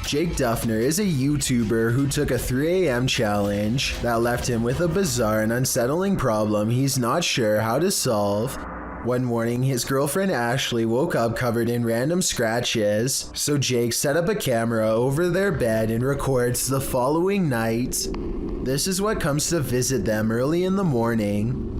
Jake Duffner is a YouTuber who took a 3 a.m. challenge that left him with a bizarre and unsettling problem he's not sure how to solve. One morning, his girlfriend Ashley woke up covered in random scratches, so Jake set up a camera over their bed and records the following night. This is what comes to visit them early in the morning.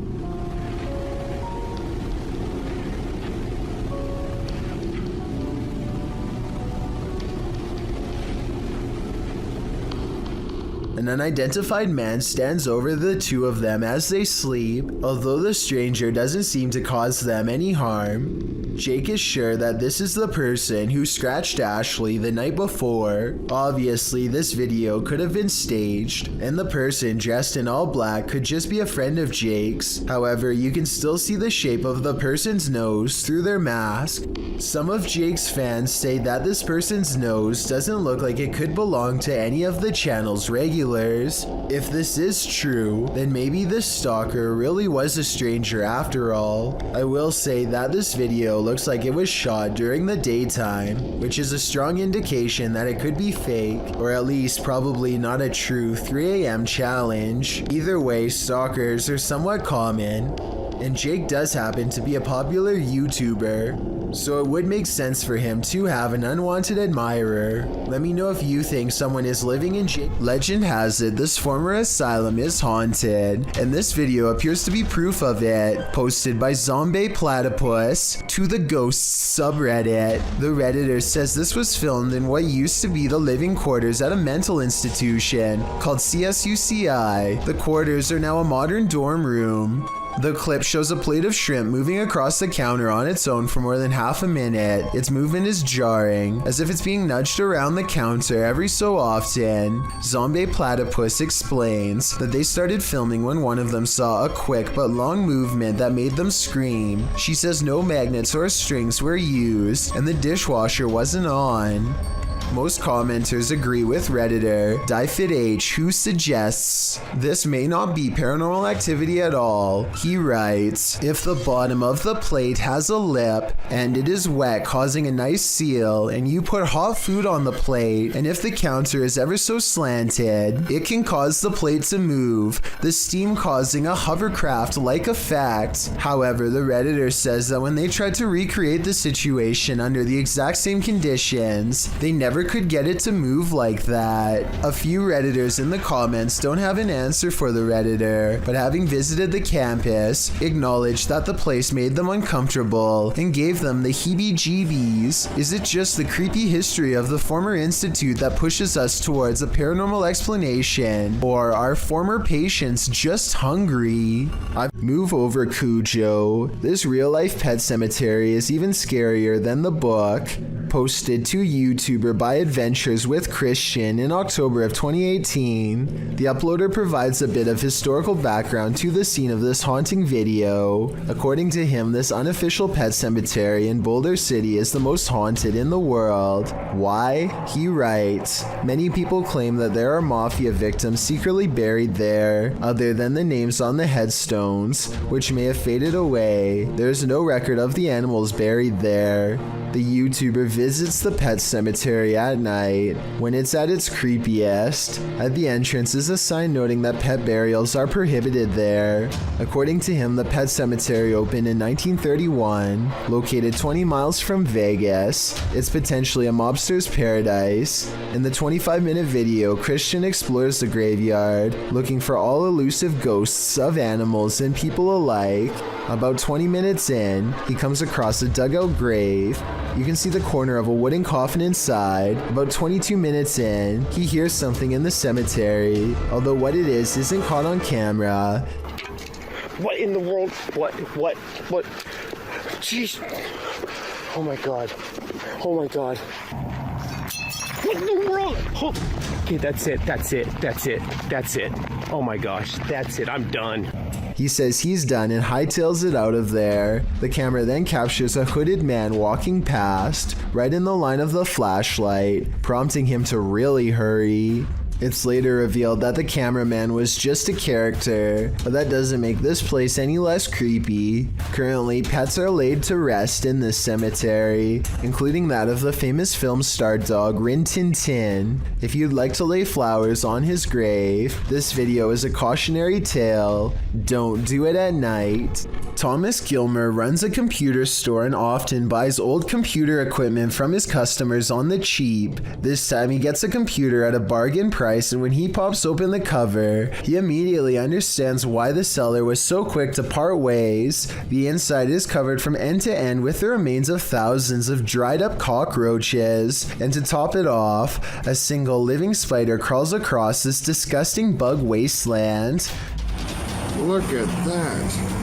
An unidentified man stands over the two of them as they sleep, although the stranger doesn't seem to cause them any harm. Jake is sure that this is the person who scratched Ashley the night before. Obviously, this video could have been staged, and the person dressed in all black could just be a friend of Jake's. However, you can still see the shape of the person's nose through their mask. Some of Jake's fans say that this person's nose doesn't look like it could belong to any of the channel's regulars. If this is true, then maybe this stalker really was a stranger after all. I will say that this video looks like it was shot during the daytime, which is a strong indication that it could be fake, or at least probably not a true 3 a.m. challenge. Either way, stalkers are somewhat common, and Jake does happen to be a popular YouTuber, so it would make sense for him to have an unwanted admirer. Let me know if you think someone is living in Jake. Legend has it this former asylum is haunted, and this video appears to be proof of it, posted by Zombie Platypus to the Ghosts subreddit. The Redditor says this was filmed in what used to be the living quarters at a mental institution called CSUCI. The quarters are now a modern dorm room. The clip shows a plate of shrimp moving across the counter on its own for more than half a minute. Its movement is jarring, as if it's being nudged around the counter every so often. Zombie Platypus explains that they started filming when one of them saw a quick but long movement that made them scream. She says no magnets or strings were used, and the dishwasher wasn't on. Most commenters agree with Redditor DieFitH, who suggests this may not be paranormal activity at all. He writes, if the bottom of the plate has a lip and it is wet causing a nice seal, and you put hot food on the plate, and if the counter is ever so slanted, it can cause the plate to move, the steam causing a hovercraft-like effect. However, the Redditor says that when they tried to recreate the situation under the exact same conditions, they never could get it to move like that. A few Redditors in the comments don't have an answer for the Redditor, but having visited the campus, acknowledged that the place made them uncomfortable and gave them the heebie-jeebies. Is it just the creepy history of the former institute that pushes us towards a paranormal explanation, or are former patients just hungry? Move over, Cujo. This real-life pet cemetery is even scarier than the book. Posted to YouTuber by Adventures with Christian in October of 2018. The uploader provides a bit of historical background to the scene of this haunting video. According to him, this unofficial pet cemetery in Boulder City is the most haunted in the world. Why? He writes, many people claim that there are mafia victims secretly buried there, other than the names on the headstones, which may have faded away. There's no record of the animals buried there. The YouTuber visits the pet cemetery at night when it's at its creepiest. At the entrance is a sign noting that pet burials are prohibited there. According to him, the pet cemetery opened in 1931, located 20 miles from Vegas. It's potentially a mobster's paradise. In the 25-minute video, Christian explores the graveyard, looking for all elusive ghosts of animals and people alike. About 20 minutes in, he comes across a dugout grave. You can see the corner of a wooden coffin inside. About 22 minutes in, he hears something in the cemetery, although what it is isn't caught on camera. What in the world? What? Jeez. Oh my god. Oh my god. What in the world? Oh. Okay, that's it. Oh my gosh, that's it. I'm done. He says he's done and hightails it out of there. The camera then captures a hooded man walking past, right in the line of the flashlight, prompting him to really hurry. It's later revealed that the cameraman was just a character, but that doesn't make this place any less creepy. Currently, pets are laid to rest in this cemetery, including that of the famous film star dog Rin Tin Tin. If you'd like to lay flowers on his grave, this video is a cautionary tale. Don't do it at night. Thomas Gilmer runs a computer store and often buys old computer equipment from his customers on the cheap. This time he gets a computer at a bargain price, and when he pops open the cover, he immediately understands why the seller was so quick to part ways. The inside is covered from end to end with the remains of thousands of dried up cockroaches, and to top it off, a single living spider crawls across this disgusting bug wasteland. Look at that.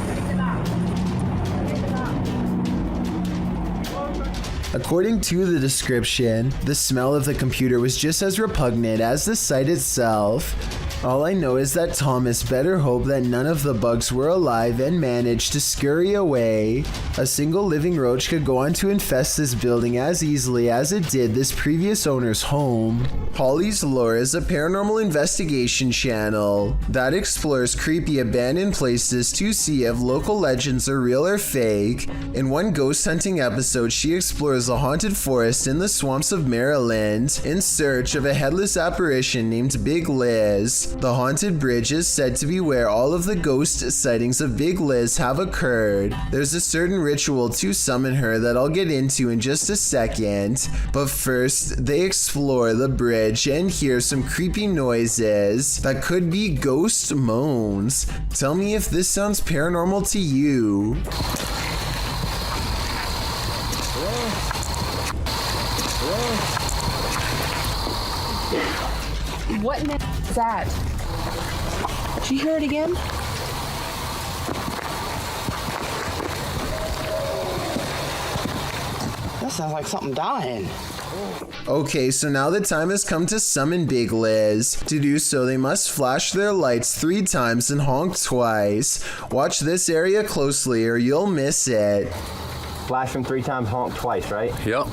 According to the description, the smell of the computer was just as repugnant as the site itself. All I know is that Thomas better hope that none of the bugs were alive and managed to scurry away. A single living roach could go on to infest this building as easily as it did this previous owner's home. Holly's Lore is a paranormal investigation channel that explores creepy abandoned places to see if local legends are real or fake. In one ghost hunting episode, she explores a haunted forest in the swamps of Maryland in search of a headless apparition named Big Liz. The haunted bridge is said to be where all of the ghost sightings of Big Liz have occurred. There's a certain ritual to summon her that I'll get into in just a second, but first they explore the bridge and hear some creepy noises that could be ghost moans. Tell me if this sounds paranormal to you. What in the is that? Did you hear it again? That sounds like something dying. Okay, so now the time has come to summon Big Liz. To do so, they must flash their lights 3 times and honk twice. Watch this area closely or you'll miss it. Flash them 3 times, honk twice, right? Yep.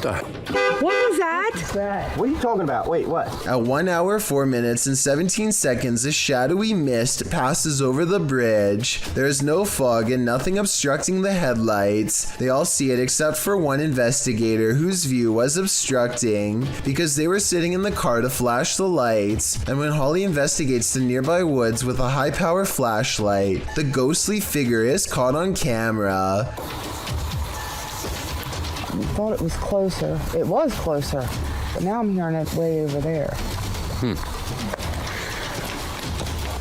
What was that? What are you talking about? Wait, what? At 1 hour, 4 minutes, and 17 seconds, a shadowy mist passes over the bridge. There is no fog and nothing obstructing the headlights. They all see it except for one investigator whose view was obstructing because they were sitting in the car to flash the lights. And when Holly investigates the nearby woods with a high-power flashlight, the ghostly figure is caught on camera. I thought it was closer. It was closer, but now I'm hearing it way over there.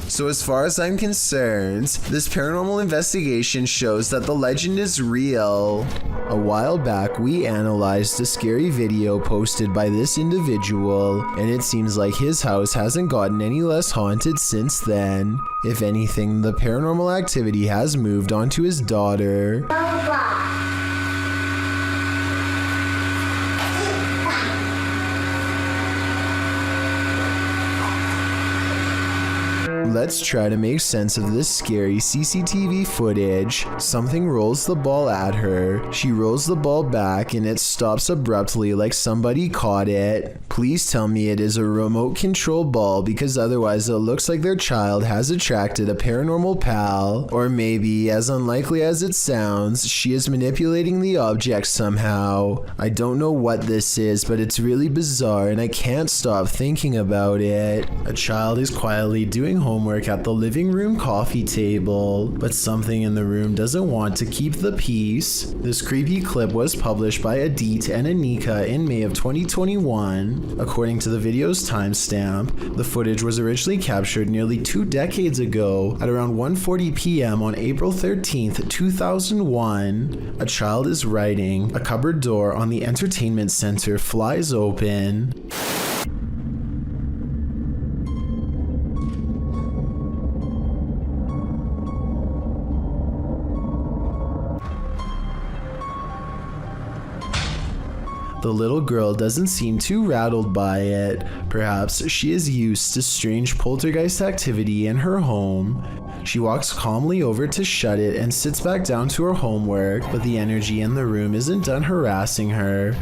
So as far as I'm concerned, this paranormal investigation shows that the legend is real. A while back, we analyzed a scary video posted by this individual, and it seems like his house hasn't gotten any less haunted since then. If anything, the paranormal activity has moved on to his daughter. Let's try to make sense of this scary CCTV footage. Something rolls the ball at her. She rolls the ball back and it stops abruptly like somebody caught it. Please tell me it is a remote control ball, because otherwise it looks like their child has attracted a paranormal pal. Or maybe, as unlikely as it sounds, she is manipulating the object somehow. I don't know what this is, but it's really bizarre and I can't stop thinking about it. A child is quietly doing homework at the living room coffee table, but something in the room doesn't want to keep the peace. This creepy clip was published by Adit and Anika in May of 2021. According to the video's timestamp, the footage was originally captured nearly 2 decades ago at around 1:40 p.m. on April 13th, 2001. A child is writing. A cupboard door on the entertainment center flies open. The little girl doesn't seem too rattled by it. Perhaps she is used to strange poltergeist activity in her home. She walks calmly over to shut it and sits back down to her homework, but the energy in the room isn't done harassing her.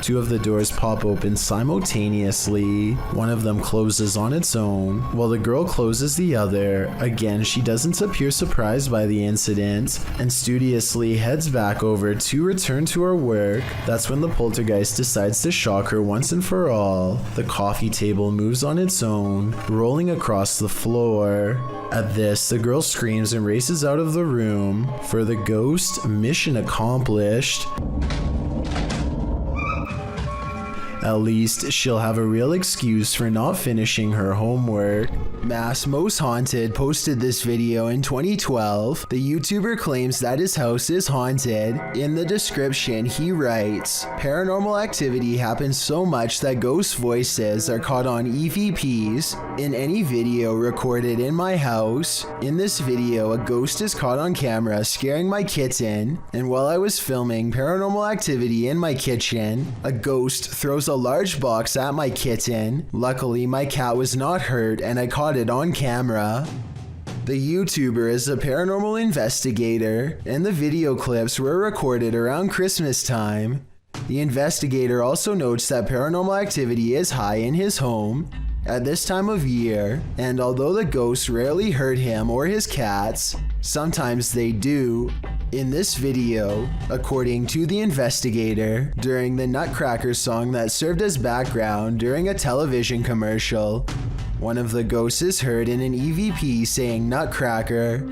Two of the doors pop open simultaneously. One of them closes on its own, while the girl closes the other. Again, she doesn't appear surprised by the incident, and studiously heads back over to return to her work. That's when the poltergeist decides to shock her once and for all. The coffee table moves on its own, rolling across the floor. At this, the girl screams and races out of the room. For the ghost, mission accomplished. At least, she'll have a real excuse for not finishing her homework. Mass Most Haunted posted this video in 2012. The YouTuber claims that his house is haunted. In the description, he writes, "Paranormal activity happens so much that ghost voices are caught on EVPs in any video recorded in my house. In this video, a ghost is caught on camera scaring my kitten, and while I was filming paranormal activity in my kitchen, a ghost throws a large box at my kitten. Luckily, my cat was not hurt and I caught it on camera." The YouTuber is a paranormal investigator, and the video clips were recorded around Christmas time. The investigator also notes that paranormal activity is high in his home at this time of year, and although the ghosts rarely hurt him or his cats, sometimes they do. In this video, according to the investigator, during the Nutcracker song that served as background during a television commercial, one of the ghosts is heard in an EVP saying Nutcracker.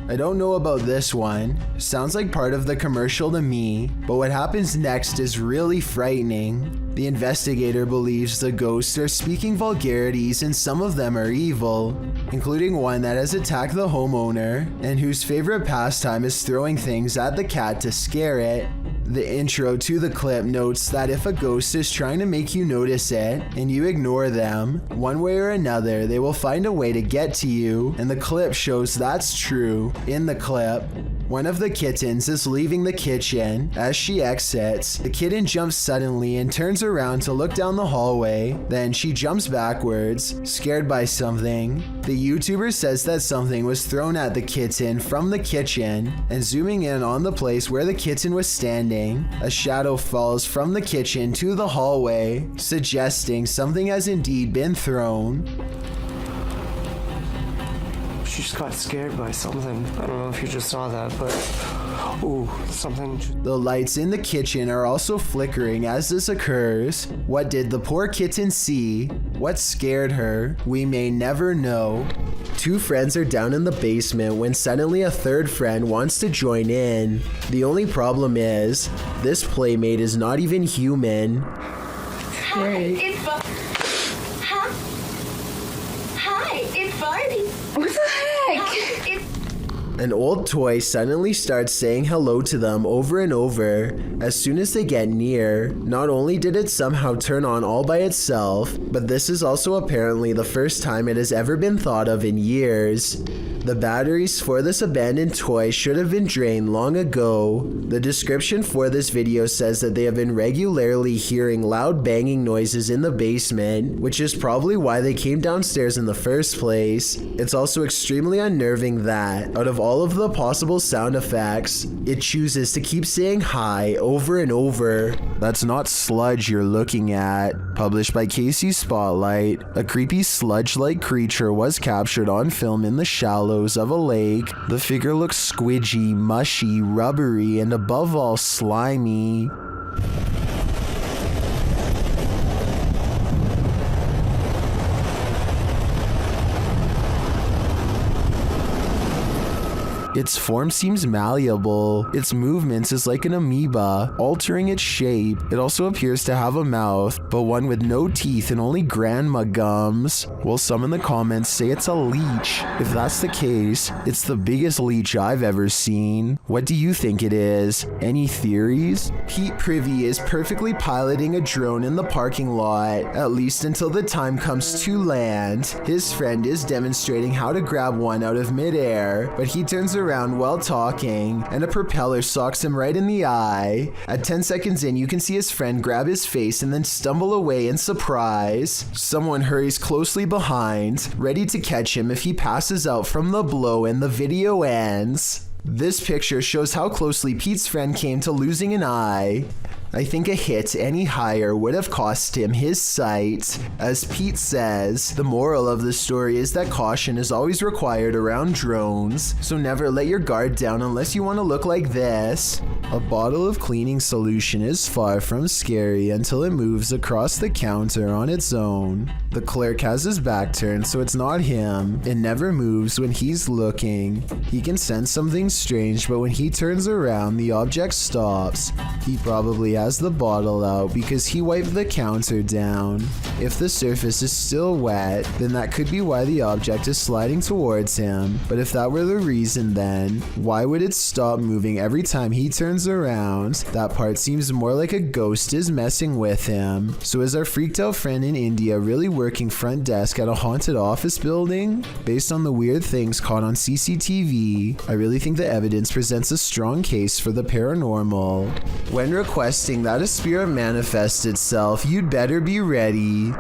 I don't know about this one. Sounds like part of the commercial to me, but what happens next is really frightening. The investigator believes the ghosts are speaking vulgarities and some of them are evil, including one that has attacked the homeowner and whose favorite pastime is throwing things at the cat to scare it. The intro to the clip notes that if a ghost is trying to make you notice it and you ignore them, one way or another they will find a way to get to you, and the clip shows that's true. In the clip, one of the kittens is leaving the kitchen. As she exits, the kitten jumps suddenly and turns around to look down the hallway. Then she jumps backwards, scared by something. The YouTuber says that something was thrown at the kitten from the kitchen, and zooming in on the place where the kitten was standing, a shadow falls from the kitchen to the hallway, suggesting something has indeed been thrown. She just got scared by something. I don't know if you just saw that, but ooh, something. The lights in the kitchen are also flickering as this occurs. What did the poor kitten see? What scared her? We may never know. Two friends are down in the basement when suddenly a third friend wants to join in. The only problem is, this playmate is not even human. Hi, it's Hi, it's Barbie. What the heck? It's An old toy suddenly starts saying hello to them over and over. As soon as they get near, not only did it somehow turn on all by itself, but this is also apparently the first time it has ever been thought of in years. The batteries for this abandoned toy should have been drained long ago. The description for this video says that they have been regularly hearing loud banging noises in the basement, which is probably why they came downstairs in the first place. It's also extremely unnerving that, out of all of the possible sound effects, it chooses to keep saying hi over and over. That's not sludge you're looking at. Published by Casey Spotlight, a creepy sludge-like creature was captured on film in the shallows of a lake. The figure looks squidgy, mushy, rubbery, and above all slimy. Its form seems malleable. Its movements is like an amoeba, altering its shape. It also appears to have a mouth, but one with no teeth and only grandma gums. Well, some in the comments say it's a leech. If that's the case, it's the biggest leech I've ever seen. What do you think it is? Any theories? Pete Privy is perfectly piloting a drone in the parking lot, at least until the time comes to land. His friend is demonstrating how to grab one out of midair, but he turns around while talking, and a propeller socks him right in the eye. At 10 seconds in, you can see his friend grab his face and then stumble away in surprise. Someone hurries closely behind, ready to catch him if he passes out from the blow, and the video ends. This picture shows how closely Pete's friend came to losing an eye. I think a hit any higher would have cost him his sight. As Pete says, the moral of the story is that caution is always required around drones, so never let your guard down unless you want to look like this. A bottle of cleaning solution is far from scary until it moves across the counter on its own. The clerk has his back turned, so it's not him. It never moves when he's looking. He can sense something strange, but when he turns around, the object stops. He probably has the bottle out because he wiped the counter down. If the surface is still wet, then that could be why the object is sliding towards him. But if that were the reason, then why would it stop moving every time he turns around? That part seems more like a ghost is messing with him. So is our freaked out friend in India really working front desk at a haunted office building? Based on the weird things caught on CCTV, I really think the evidence presents a strong case for the paranormal. When requesting that a spirit manifest itself, you'd better be ready.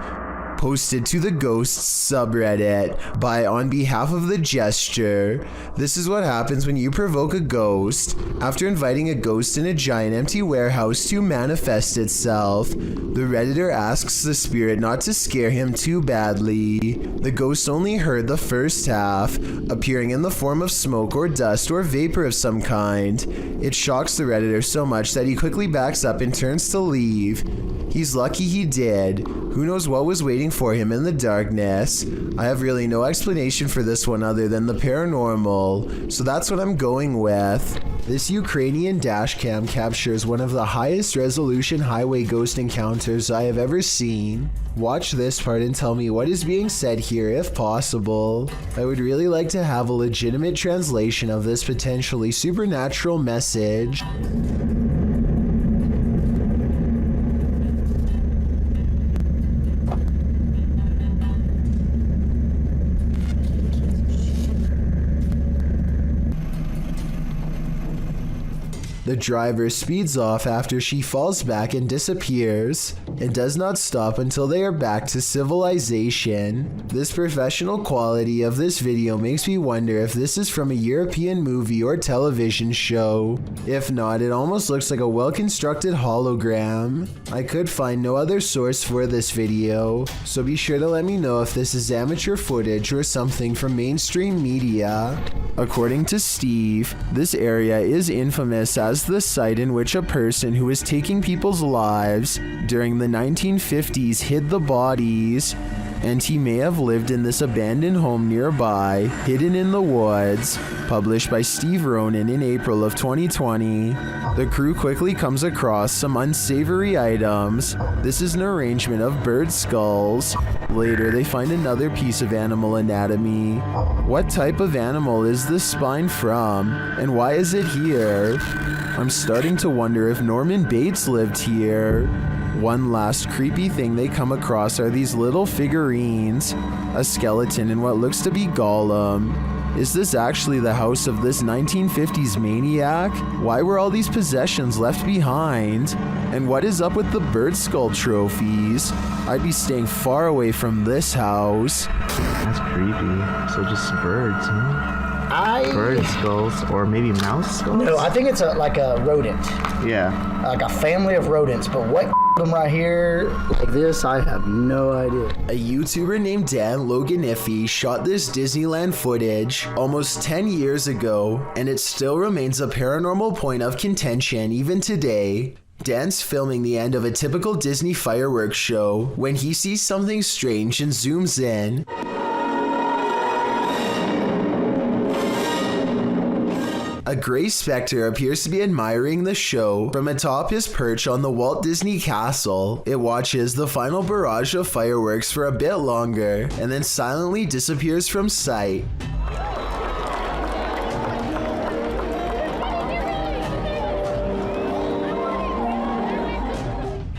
Posted to the Ghosts subreddit by On Behalf of the Gesture. This is what happens when you provoke a ghost. After inviting a ghost in a giant empty warehouse to manifest itself, the Redditor asks the spirit not to scare him too badly. The ghost only heard the first half, appearing in the form of smoke or dust or vapor of some kind. It shocks the Redditor so much that he quickly backs up and turns to leave. He's lucky he did. Who knows what was waiting for him in the darkness? I have really no explanation for this one other than the paranormal, so that's what I'm going with. This Ukrainian dashcam captures one of the highest resolution highway ghost encounters I have ever seen. Watch this part and tell me what is being said here if possible. I would really like to have a legitimate translation of this potentially supernatural message. The driver speeds off after she falls back and disappears, and does not stop until they are back to civilization. This professional quality of this video makes me wonder if this is from a European movie or television show. If not, it almost looks like a well-constructed hologram. I could find no other source for this video, so be sure to let me know if this is amateur footage or something from mainstream media. According to Steve, this area is infamous as the site in which a person who was taking people's lives during the 1950s hid the bodies, and he may have lived in this abandoned home nearby, hidden in the woods. Published by Steve Ronan in April of 2020. The crew quickly comes across some unsavory items. This is an arrangement of bird skulls. Later, they find another piece of animal anatomy. What type of animal is this spine from, and why is it here? I'm starting to wonder if Norman Bates lived here. One last creepy thing they come across are these little figurines. A skeleton and what looks to be Gollum. Is this actually the house of this 1950s maniac? Why were all these possessions left behind? And what is up with the bird skull trophies? I'd be staying far away from this house. That's creepy. So just birds, huh? Bird skulls, or maybe mouse skulls? No, I think it's like a rodent. Yeah. Like a family of rodents, but what them right here like this, I have no idea. A YouTuber named Dan Loganiffy shot this Disneyland footage almost 10 years ago, and it still remains a paranormal point of contention even today. Dan's filming the end of a typical Disney fireworks show when he sees something strange and zooms in. A gray specter appears to be admiring the show from atop his perch on the Walt Disney Castle. It watches the final barrage of fireworks for a bit longer and then silently disappears from sight.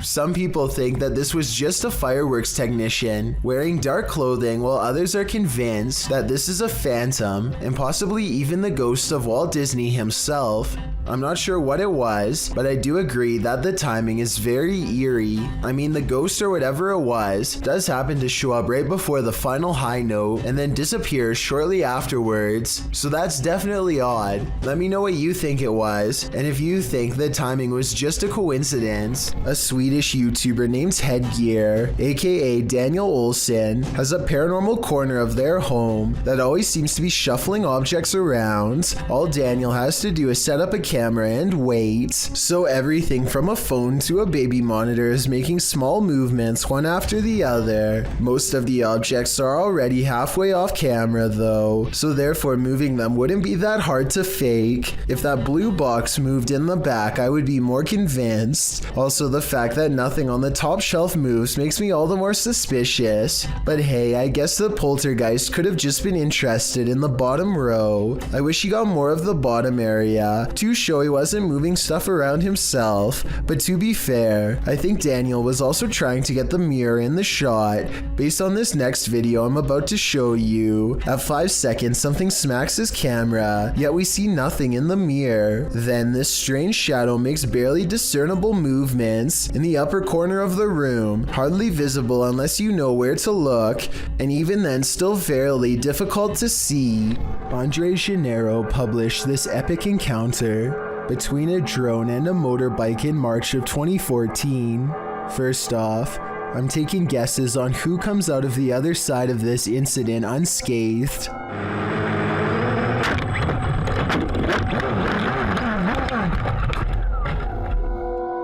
Some people think that this was just a fireworks technician wearing dark clothing, while others are convinced that this is a phantom and possibly even the ghost of Walt Disney himself. I'm not sure what it was, but I do agree that the timing is very eerie. I mean, the ghost or whatever it was does happen to show up right before the final high note and then disappears shortly afterwards, so that's definitely odd. Let me know what you think it was, and if you think the timing was just a coincidence. A Swedish YouTuber named Headgear, aka Daniel Olsen, has a paranormal corner of their home that always seems to be shuffling objects around. All Daniel has to do is set up a camera and wait. So everything from a phone to a baby monitor is making small movements one after the other. Most of the objects are already halfway off camera though, so therefore moving them wouldn't be that hard to fake. If that blue box moved in the back, I would be more convinced. Also, the fact that nothing on the top shelf moves makes me all the more suspicious. But hey, I guess the Poltergeist could have just been interested in the bottom row. I wish he got more of the bottom area to show he wasn't moving stuff around himself, but to be fair, I think Daniel was also trying to get the mirror in the shot. Based on this next video I'm about to show you, at 5 seconds something smacks his camera, yet we see nothing in the mirror. Then this strange shadow makes barely discernible movements in the upper corner of the room, hardly visible unless you know where to look, and even then still fairly difficult to see. Andre Gennaro published this epic encounter between a drone and a motorbike in March of 2014. First off, I'm taking guesses on who comes out of the other side of this incident unscathed.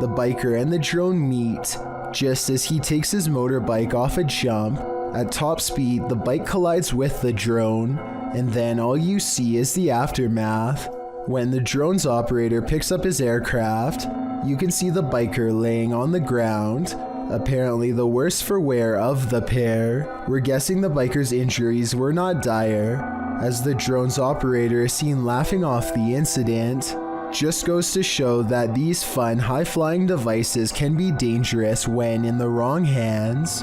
The biker and the drone meet just as he takes his motorbike off a jump. At top speed, the bike collides with the drone, and then all you see is the aftermath. When the drone's operator picks up his aircraft, you can see the biker laying on the ground, apparently the worse for wear of the pair. We're guessing the biker's injuries were not dire, as the drone's operator is seen laughing off the incident. Just goes to show that these fun, high-flying devices can be dangerous when in the wrong hands.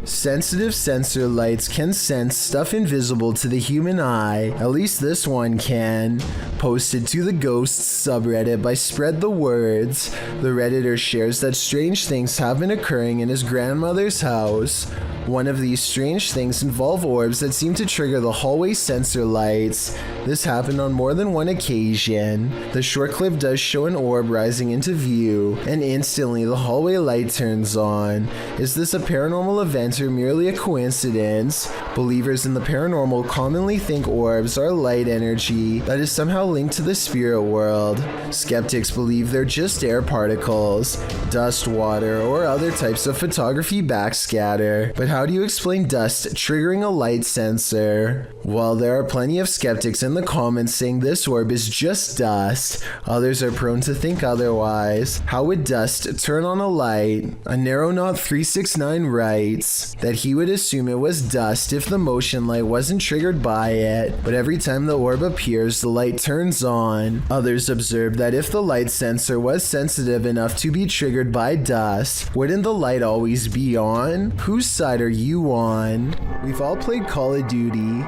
Sensitive sensor lights can sense stuff invisible to the human eye, at least this one can. Posted to the Ghosts subreddit by Spread the Words, the redditor shares that strange things have been occurring in his grandmother's house. One of these strange things involve orbs that seem to trigger the hallway sensor lights. This happened on more than one occasion. The short clip does show an orb rising into view, and instantly the hallway light turns on. Is this a paranormal event or merely a coincidence? Believers in the paranormal commonly think orbs are light energy that is somehow linked to the spirit world. Skeptics believe they're just air particles, dust, water, or other types of photography backscatter. But how do you explain dust triggering a light sensor? While there are plenty of skeptics in the comments saying this orb is just dust, others are prone to think otherwise. How would dust turn on a light? A Narrow-Not369 writes that he would assume it was dust if the motion light wasn't triggered by it, but every time the orb appears, the light turns on. Others observe that if the light sensor was sensitive enough to be triggered by dust, wouldn't the light always be on? Whose side are you on? We've all played Call of Duty,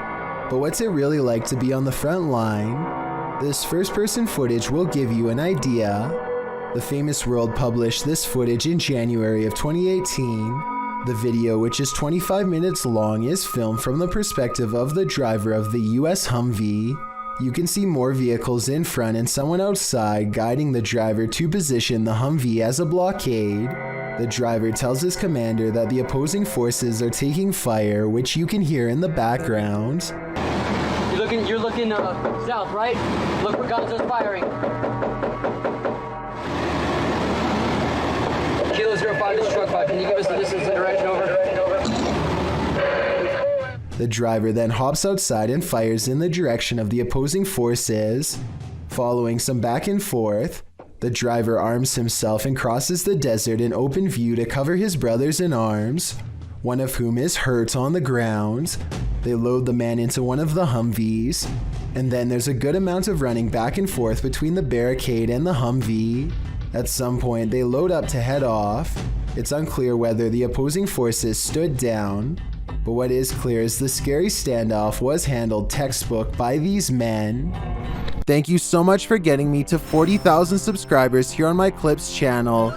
but what's it really like to be on the front line? This first-person footage will give you an idea. The Famous World published this footage in January of 2018. The video, which is 25 minutes long, is filmed from the perspective of the driver of the US Humvee. You can see more vehicles in front and someone outside guiding the driver to position the Humvee as a blockade. The driver tells his commander that the opposing forces are taking fire, which you can hear in the background. You're looking south, right? Look where guns are firing. Kilo 05, this is truck 5. Can you give us the distance and direction over? The driver then hops outside and fires in the direction of the opposing forces. Following some back and forth, the driver arms himself and crosses the desert in open view to cover his brothers in arms, one of whom is hurt on the ground. They load the man into one of the Humvees, and then there's a good amount of running back and forth between the barricade and the Humvee. At some point, they load up to head off. It's unclear whether the opposing forces stood down, but what is clear is the scary standoff was handled textbook by these men. Thank you so much for getting me to 40,000 subscribers here on my Clips channel.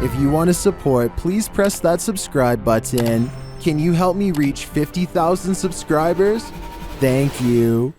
If you want to support, please press that subscribe button. Can you help me reach 50,000 subscribers? Thank you.